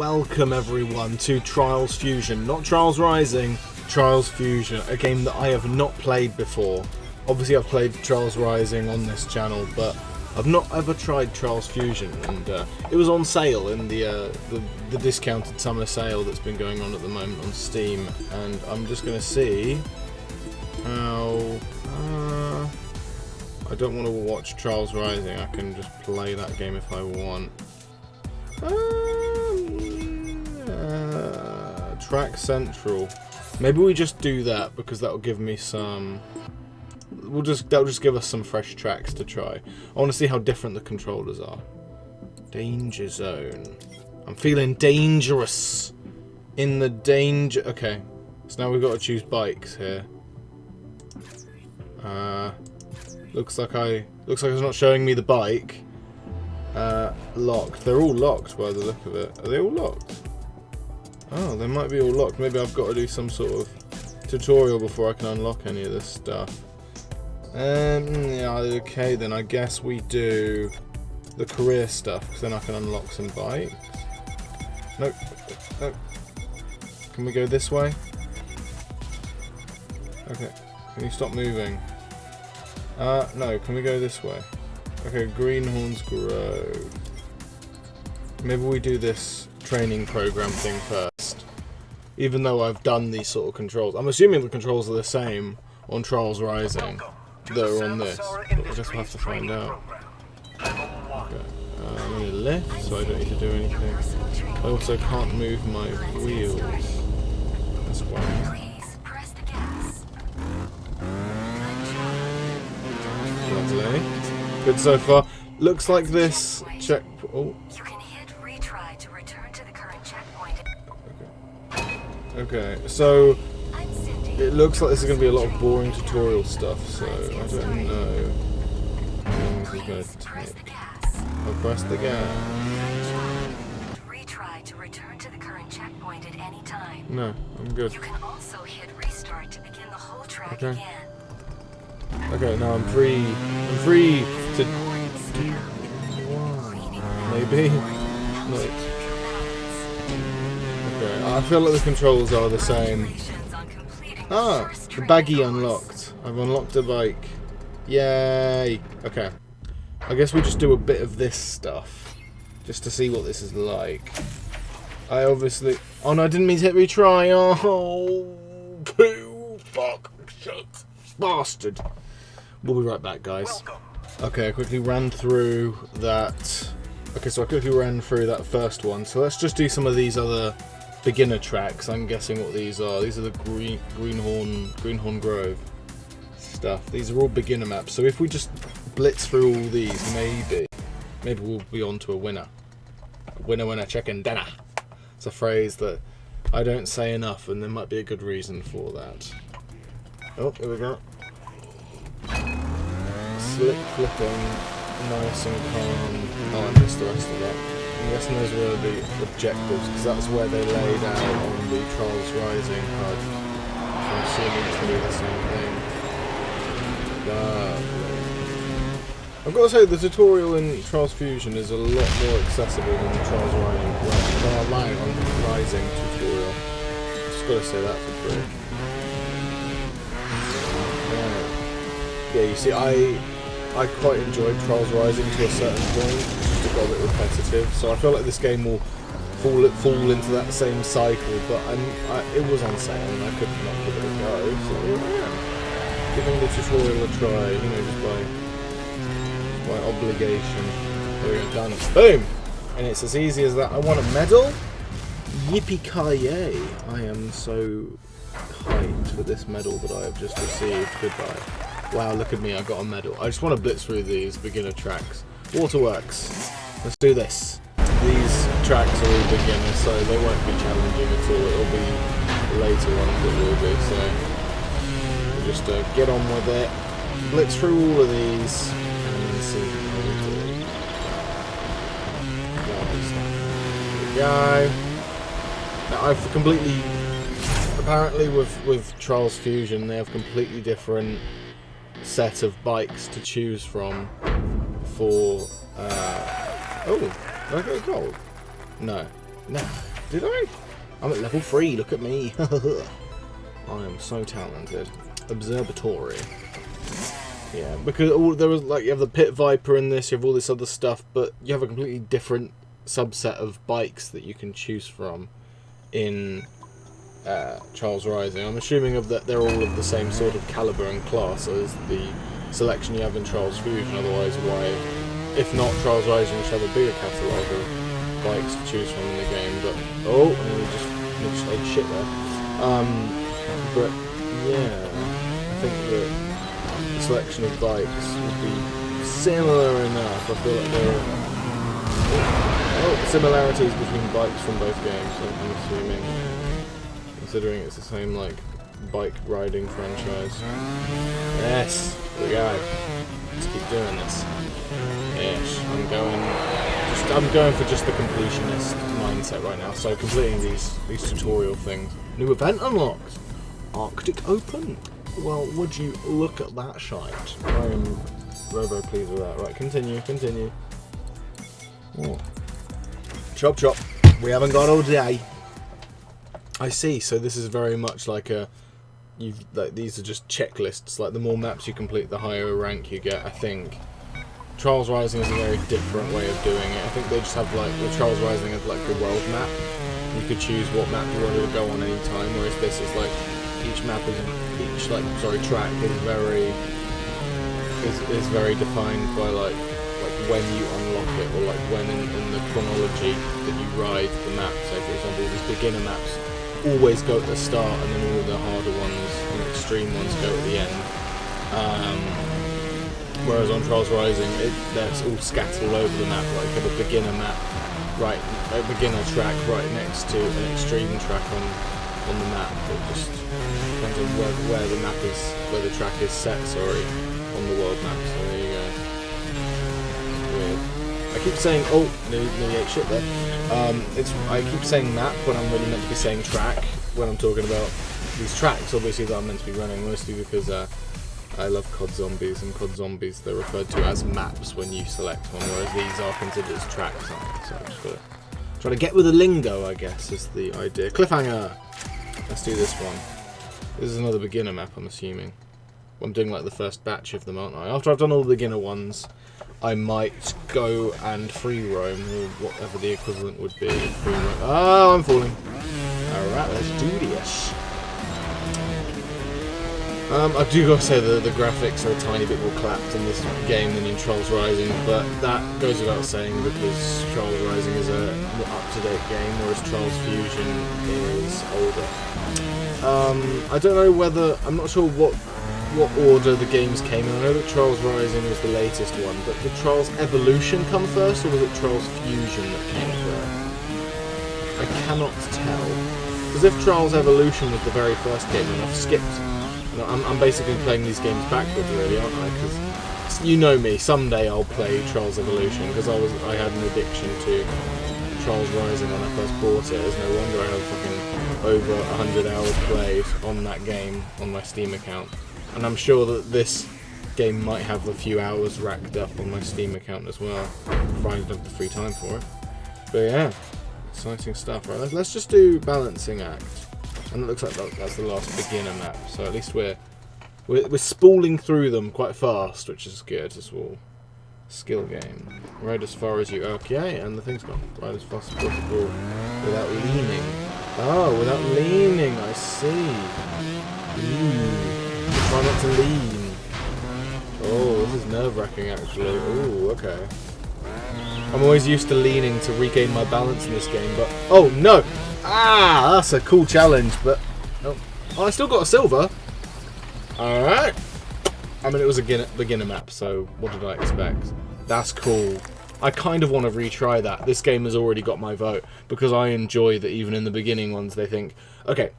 Welcome everyone to Trials Fusion, not Trials Rising, Trials Fusion, a game that I have not played before. Obviously I've played Trials Rising on this channel, but I've not ever tried Trials Fusion, and it was on sale in the discounted summer sale that's been going on at the moment on Steam, and I'm just going to see how... I don't want to watch Trials Rising, I can just play that game if I want. Track Central. Maybe we just do that because that'll give me some... That'll just give us some fresh tracks to try. I want to see how different the controllers are. Danger Zone. I'm feeling dangerous. In the danger... Okay. So now we've got to choose bikes here. Looks like it's not showing me the bike. Locked. They're all locked by the look of it. Are they all locked? Oh, they might be all locked. Maybe I've got to do some sort of tutorial before I can unlock any of this stuff. Yeah, okay, then I guess we do the career stuff, because then I can unlock some bikes. Nope. Nope. Can we go this way? Okay. Can you stop moving? No, can we go this way? Okay, Greenhorns Grove. Maybe we do this training program thing first. Even though I've done these sort of controls. I'm assuming the controls are the same on Trials Rising that are on this. But I guess we'll have to find out. Okay. I'm going to lift, so I don't need to do anything. I also can't move my wheels. That's why. Lovely. Good so far. Looks like this check. Oh. You can hit retry to return to the current checkpoint. Okay, so it looks like this is going to be a lot of boring tutorial stuff. So I don't know. We're going to take. I'll press the gas. Retry to return to the current checkpoint at any time. No, I'm good. You can also hit restart to begin the whole track Okay. again. Okay, now I'm free. I'm free to. Maybe. No. Okay, I feel like the controls are the same. Ah, the baggie unlocked. I've unlocked a bike. Yay! Okay. I guess we just do a bit of this stuff, just to see what this is like. I obviously... Oh no, I didn't mean to hit retry. Oh, poo, fuck, shit, bastard. We'll be right back, guys. Okay, I quickly ran through that. Okay, so I quickly ran through that first one. So let's just do some of these other beginner tracks. I'm guessing what these are. These are the Greenhorn Grove stuff. These are all beginner maps. So if we just blitz through all these, maybe we'll be on to a winner. Winner, chicken dinner. It's a phrase that I don't say enough, and there might be a good reason for that. Oh, here we go. Slick flipping, nice and calm. Oh, I missed the rest of that. I'm guessing those were the objectives, because that's where they laid out on the Trials Rising HUD. So I'm assuming it's going to be the same thing. Lovely. I've got to say, the tutorial in Trials Fusion is a lot more accessible than the Trials Rising tutorial. Just got to say that for free. Yeah, you see, I quite enjoyed Trials Rising to a certain point. It got a bit repetitive, so I feel like this game will fall into that same cycle. But it was on sale, and I could not give it a go. So yeah, giving the tutorial a try, you know, just by obligation. There we go, done. Boom, and it's as easy as that. I want a medal. Yippee-ki-yay! I am so hyped for this medal that I have just received. Goodbye. Wow, look at me, I got a medal. I just want to blitz through these beginner tracks. Waterworks. Let's do this. These tracks are all beginners, so they won't be challenging at all. It'll be later ones that will be, so we'll just get on with it. Blitz through all of these, and then see how we do. There we go. Now, I've completely... Apparently with Trials Fusion, they have completely different set of bikes to choose from for oh, did I get a gold? No. Nah, did I? I'm at level 3, look at me. I am so talented. Observatory. Yeah, because there was like, you have the Pit Viper in this, you have all this other stuff, but you have a completely different subset of bikes that you can choose from in Trials Rising. I'm assuming that they're all of the same sort of caliber and class as the selection you have in Trials Fusion, otherwise why, if not Trials Rising, should have a bigger catalogue of bikes to choose from in the game, but, oh, and we just ate shit there. But, yeah, I think that the selection of bikes would be similar enough. I feel like there are similarities between bikes from both games, I'm assuming, considering it's the same, like, bike riding franchise. Yes, there we go. Let's keep doing this. Yes, I'm going for just the completionist mindset right now. So completing these tutorial things. New event unlocked. Arctic Open. Well, would you look at that shite? I am very pleased with that. Right, continue. Oh. Chop chop. We haven't got all day. I see. So this is very much like these are just checklists. Like the more maps you complete, the higher rank you get. I think Trials Rising is a very different way of doing it. I think they just have like the Trials Rising has like the world map. You could choose what map you wanted to go on any time, whereas this is like track is very defined by like when you unlock it, or like when in the chronology that you ride the map. So for example, these beginner maps always go at the start, and then all the harder ones and extreme ones go at the end. Whereas on Trials Rising, they're all scattered all over the map. Like you have a beginner map, right, a beginner track right next to an extreme track on the map. It just depends on where the map is, where the track is set. Sorry, on the world map. So there you go. Weird. I keep saying, oh, nearly ate shit there. I keep saying map when I'm really meant to be saying track when I'm talking about these tracks, obviously, that I'm meant to be running, mostly because I love COD Zombies, and COD Zombies, they're referred to as maps when you select one, whereas these are considered as tracks. So I'm just gonna try to get with the lingo, I guess, is the idea. Cliffhanger! Let's do this one. This is another beginner map, I'm assuming. I'm doing like the first batch of them, aren't I? After I've done all the beginner ones, I might go and free roam, or whatever the equivalent would be. Free roam. Oh, I'm falling. Alright, let's do this. I do gotta say that the graphics are a tiny bit more clapped in this game than in Trials Rising, but that goes without saying because Trials Rising is a more up-to-date game, whereas Trials Fusion is older. I don't know whether... I'm not sure what order the games came in. I know that Trials Rising was the latest one, but did Trials Evolution come first, or was it Trials Fusion that came first? I cannot tell. Because if Trials Evolution was the very first game, then I've skipped... I'm basically playing these games backwards, really, aren't I? Because you know me, someday I'll play Trials Evolution, because I had an addiction to Trials Rising when I first bought it. There's no wonder I have fucking over 100 hours played on that game on my Steam account. And I'm sure that this game might have a few hours racked up on my Steam account as well, provided I have the free time for it. But yeah, exciting stuff. Right, let's just do Balancing Act. And it looks like that's the last beginner map, so at least we're spooling through them quite fast, which is good as well. Skill game. Ride as far as you... Okay, and the thing's gone. Ride as fast as possible without leaning. Oh, without leaning, I see. Ooh. Try not to lean. Oh, this is nerve-wracking, actually. Ooh, okay. I'm always used to leaning to regain my balance in this game, but... Oh, no! Ah, that's a cool challenge, but... Oh, I still got a silver. Alright. I mean, it was a beginner map, so what did I expect? That's cool. I kind of want to retry that. This game has already got my vote, because I enjoy that even in the beginning ones they think, okay,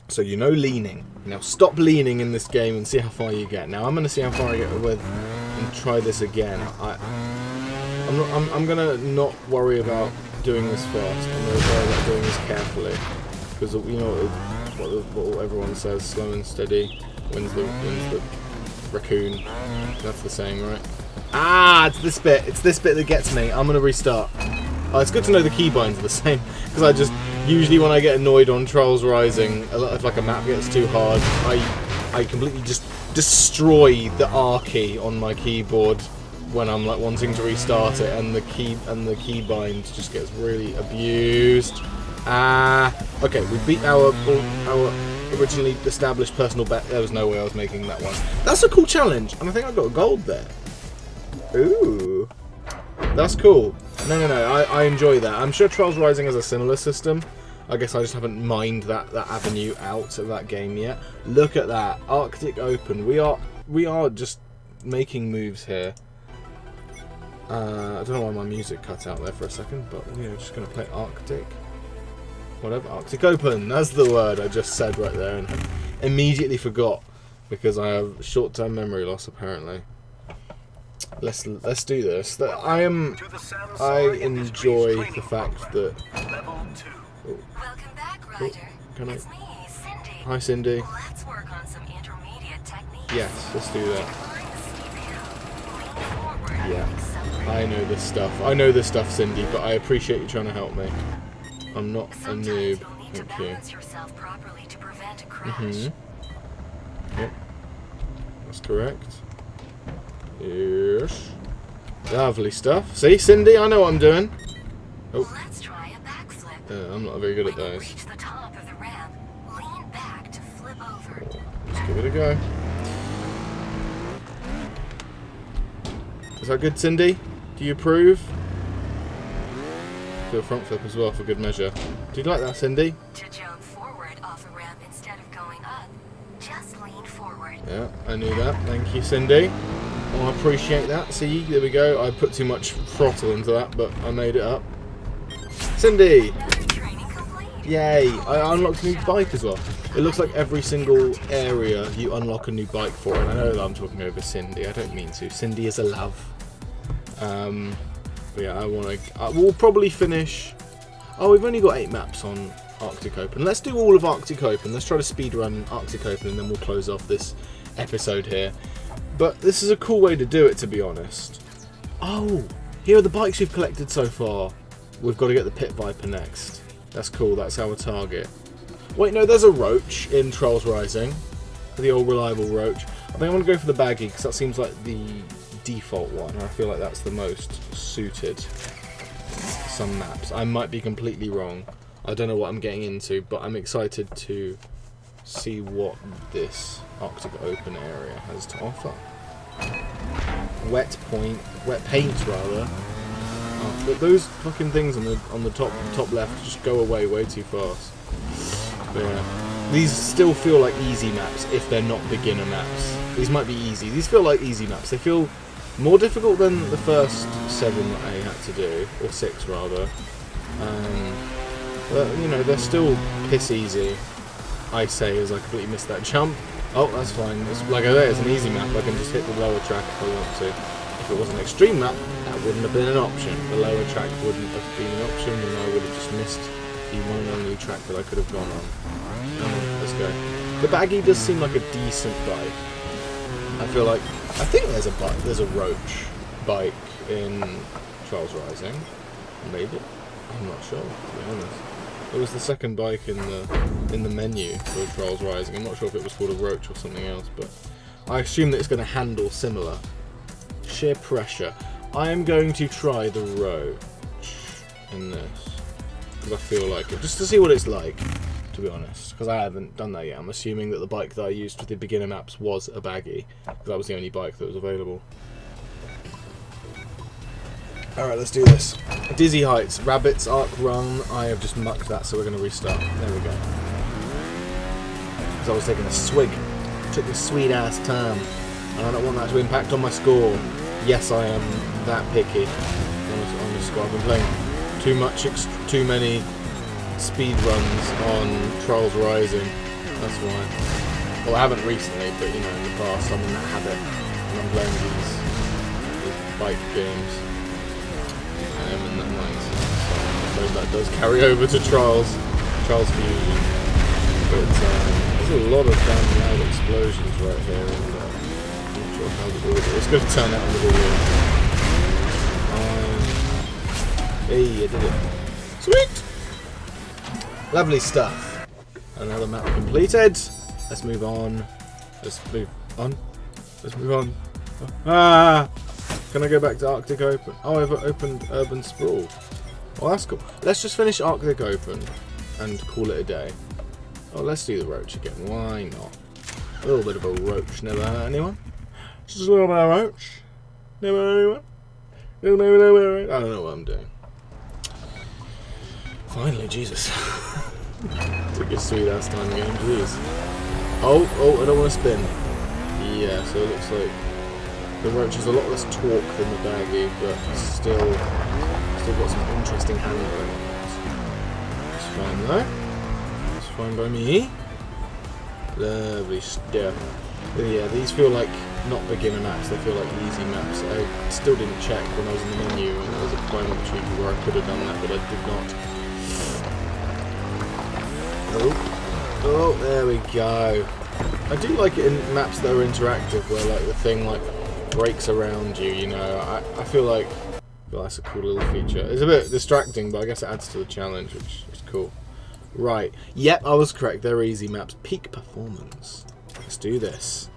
so you know leaning. Now stop leaning in this game and see how far you get. Now I'm going to see how far I get with and try this again. I'm going to not worry about doing this fast. I'm going to worry about doing this carefully, because you know what everyone says, slow and steady wins the raccoon. That's the saying, right? Ah, it's this bit that gets me. I'm going to restart. Oh, it's good to know the keybinds are the same, because I just usually when I get annoyed on Trials Rising, if like a map gets too hard, I completely just destroy the R key on my keyboard when I'm like wanting to restart it, and the keybind just gets really abused. Okay, we beat our originally established personal best. There was no way I was making that one. That's a cool challenge, and I think I got a gold there. Ooh, that's cool. No, I enjoy that. I'm sure Trials Rising has a similar system. I guess I just haven't mined that avenue out of that game yet. Look at that, Arctic Open. We are just making moves here. I don't know why my music cut out there for a second, but we're just going to play Arctic. Whatever, Arctic Open, that's the word I just said right there, and immediately forgot because I have short-term memory loss apparently. Let's do this. I enjoy the fact that. Welcome back, Ryder. Can I? It's me, Cindy. Hi, Cindy. Let's work on some intermediate techniques. Yes, let's do that. Climb the steep hill. Lean forward and Yeah, accelerate. I know this stuff. I know this stuff, Cindy, but I appreciate you trying to help me. I'm not a Sometimes noob. you'll need to Thank you. balance yourself properly to prevent a crash. Mm-hmm. Yep, that's correct. Yes. Lovely stuff. See, Cindy, I know what I'm doing. Oh, Let's try a backflip. I'm not very good at When you those. reach the top of the ramp, lean back to flip over. Let's give it a go. Is that good, Cindy? Do you approve? Do a front flip as well for good measure. Do you like that, Cindy? To jump forward off a ramp instead of going up, just lean forward. Yeah, I knew that. Thank you, Cindy. Oh, I appreciate that. See, there we go. I put too much throttle into that, but I made it up. Cindy! Another training complete. Yay! I unlocked a new bike as well. It looks like every single area you unlock a new bike for, and I know that I'm talking over Cindy. I don't mean to. Cindy is a love. But yeah, we'll probably finish. Oh, we've only got 8 maps on Arctic Open. Let's do all of Arctic Open. Let's try to speedrun Arctic Open, and then we'll close off this episode here. But this is a cool way to do it, to be honest. Oh, here are the bikes we've collected so far. We've got to get the Pit Viper next. That's cool. That's our target. Wait, no, there's a Roach in Trials Rising. The old reliable Roach. I think I want to go for the Baggy because that seems like the default one. I feel like that's the most suited for some maps. I might be completely wrong. I don't know what I'm getting into, but I'm excited to see what this Arctic Open area has to offer. Wet paint rather. Oh, but those fucking things on the top left just go away way too fast. But yeah, these still feel like easy maps if they're not beginner maps. These might be easy. These feel like easy maps. They feel more difficult than the first 7 that I had to do, or 6 rather. But you know, they're still piss easy. I say as I completely missed that jump. Oh, that's fine. Like I say, it's an easy map. I can just hit the lower track if I want to. If it was an extreme map, that wouldn't have been an option. The lower track wouldn't have been an option, and I would have just missed the one and only track that I could have gone on. Let's go. The Baggy does seem like a decent bike. I think there's a Roach bike in Trials Rising. Maybe. I'm not sure, to be honest. It was the second bike in the menu for Trials Rising. I'm not sure if it was called a Roach or something else, but I assume that it's going to handle similar. Sheer pressure. I am going to try the Roach in this because I feel like it, just to see what it's like, to be honest, because I haven't done that yet. I'm assuming that the bike that I used for the beginner maps was a Baggy, because that was the only bike that was available. Alright, let's do this. Dizzy Heights, Rabbit's Arc Run. I have just mucked that, so we're going to restart. There we go. Because I was taking a swig. Took this sweet ass time. And I don't want that to impact on my score. Yes, I am that picky on the score. I've been playing too many speed runs on Trials Rising. That's why. Well, I haven't recently, but you know, in the past I'm in that habit. And I'm playing these bike games. And that might, I suppose that does carry over to Trials Fusion. But there's a lot of damn loud explosions right here, and I'm not sure how the audio is going to turn out in the video. Hey, I did it. Sweet! Lovely stuff. Another map completed. Let's move on. Let's move on. Let's move on. Ah! Can I go back to Arctic Open? Oh, I've opened Urban Sprawl. Oh, that's cool. Let's just finish Arctic Open and call it a day. Oh, let's do the roach again. Why not? A little bit of a roach never hurt anyone. Just a little bit of roach. Never hurt anyone. I don't know what I'm doing. Finally, Jesus. Took a sweet ass time game, jeez. Oh, I don't want to spin. Yeah, so it looks like the roach has a lot less torque than the baggy, but still got some interesting handling. It's fine though. It's fine by me. Lovely stuff. But yeah, these feel like not beginner maps, they feel like easy maps. I still didn't check when I was in the menu, and there was a point where I could have done that, but I did not. Oh, there we go. I do like it in maps that are interactive, where like the thing like breaks around you. You know, I feel like that's a cool little feature. It's a bit distracting, but I guess it adds to the challenge, which is cool. Right. Yep, I was correct. They're easy maps. Peak performance. Let's do this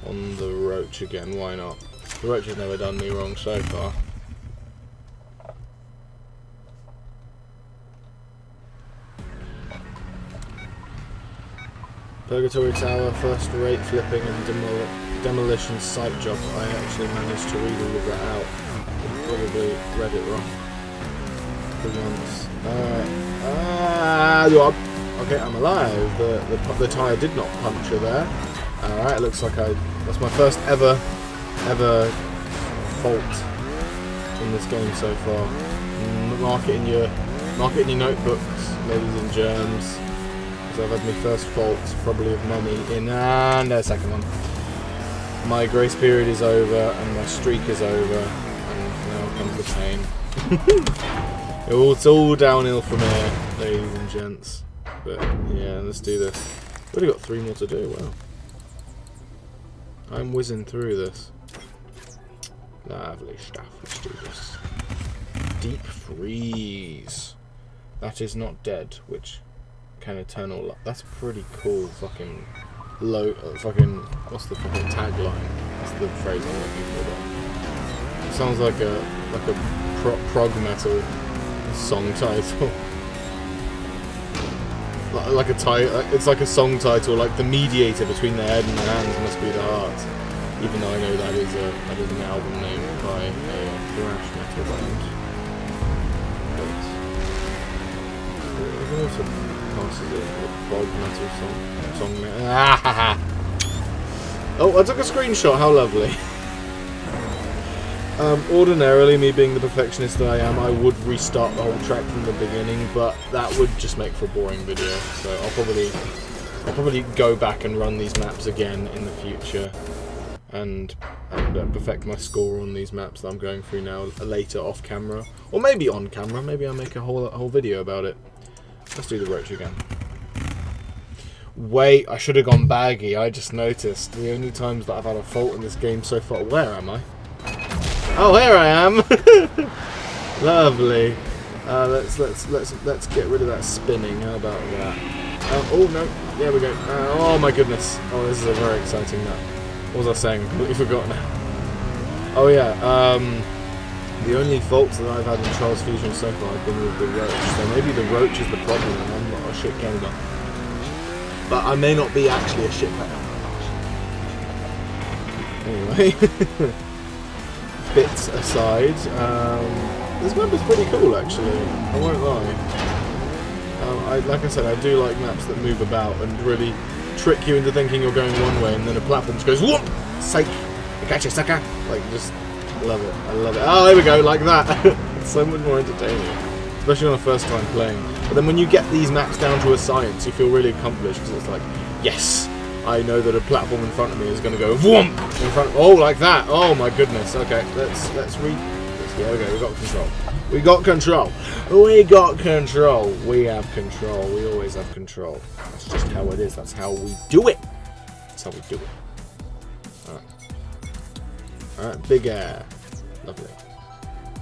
on the roach again. Why not? The roach has never done me wrong so far. Purgatory Tower, first rate flipping and demolition site job. I actually managed to read all of that out. Probably read it wrong. For once. Okay, I'm alive. The tyre did not puncture there. Alright, it looks like that's my first ever fault in this game so far. Mark it in your notebooks, ladies and germs. So I've had my first fault, probably of money, in and a second one. My grace period is over and my streak is over, and now comes the pain. It's all downhill from here, ladies and gents. But yeah, let's do this. We've only got 3 more to do. Wow, I'm whizzing through this. Lovely stuff. Let's do this. Deep freeze. That is not dead, which can eternal life. That's pretty cool. Fucking low. What's the fucking tagline? That's the phrase I'm looking for. It sounds like a prog metal song title. Like a title. It's like a song title. Like the mediator between the head and the hands must be the heart. Even though I know that is an album name by a thrash metal band. But it also passes it as a prog metal song. Oh, I took a screenshot. How lovely. Ordinarily, me being the perfectionist that I am, I would restart the whole track from the beginning, but that would just make for a boring video. So I'll probably go back and run these maps again in the future, and perfect my score on these maps that I'm going through now later off camera, or maybe on camera. Maybe I'll make a whole video about it. Let's do the roach again. Wait, I should have gone baggy. I just noticed the only times that I've had a fault in this game so far. Where am I? Oh, here I am. Lovely. Let's get rid of that spinning. How about that? Oh no, there we go. Oh my goodness. Oh, this is a very exciting map. What was I saying? I completely forgot now. Oh yeah. The only faults that I've had in Trials Fusion so far have been with the roach. So maybe the roach is the problem, and I'm not a shit gamer. But I may not be actually a shit player. Anyway. Bits aside, this map is pretty cool actually, I won't lie. Like I said, I do like maps that move about and really trick you into thinking you're going one way and then a platform just goes whoop! Psych! I got you, sucker! Like, just love it. I love it. Oh, there we go, like that. It's so much more entertaining, especially on a first time playing. But then when you get these maps down to a science, you feel really accomplished because it's like, yes! I know that a platform in front of me is going to go whoomp in front. Oh, like that! Oh my goodness! Okay, let's read. Yeah, okay, we got control. We got control. We got control. We have control. We always have control. That's just how it is. That's how we do it. That's how we do it. All right. All right. Big air. Lovely.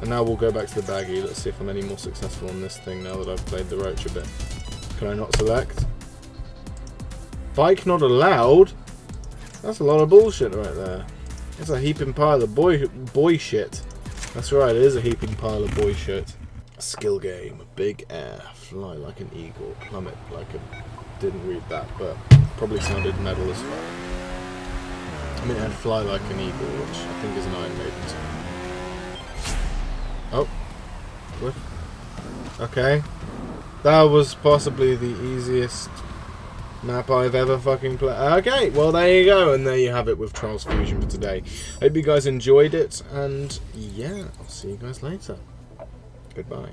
And now we'll go back to the baggie. Let's see if I'm any more successful on this thing now that I've played the roach a bit. Can I not select? Bike not allowed? That's a lot of bullshit right there. It's a heaping pile of boy shit. That's right, it is a heaping pile of boy shit. Skill game. Big air. Fly like an eagle. Plummet like a... Didn't read that, but probably sounded metal as fuck. I mean, and fly like an eagle, which I think is an Iron Maiden song. Oh. What? Okay. That was possibly the easiest map I've ever fucking played. Okay, well there you go, and there you have it with Trials Fusion for today. Hope you guys enjoyed it, and yeah, I'll see you guys later. Goodbye.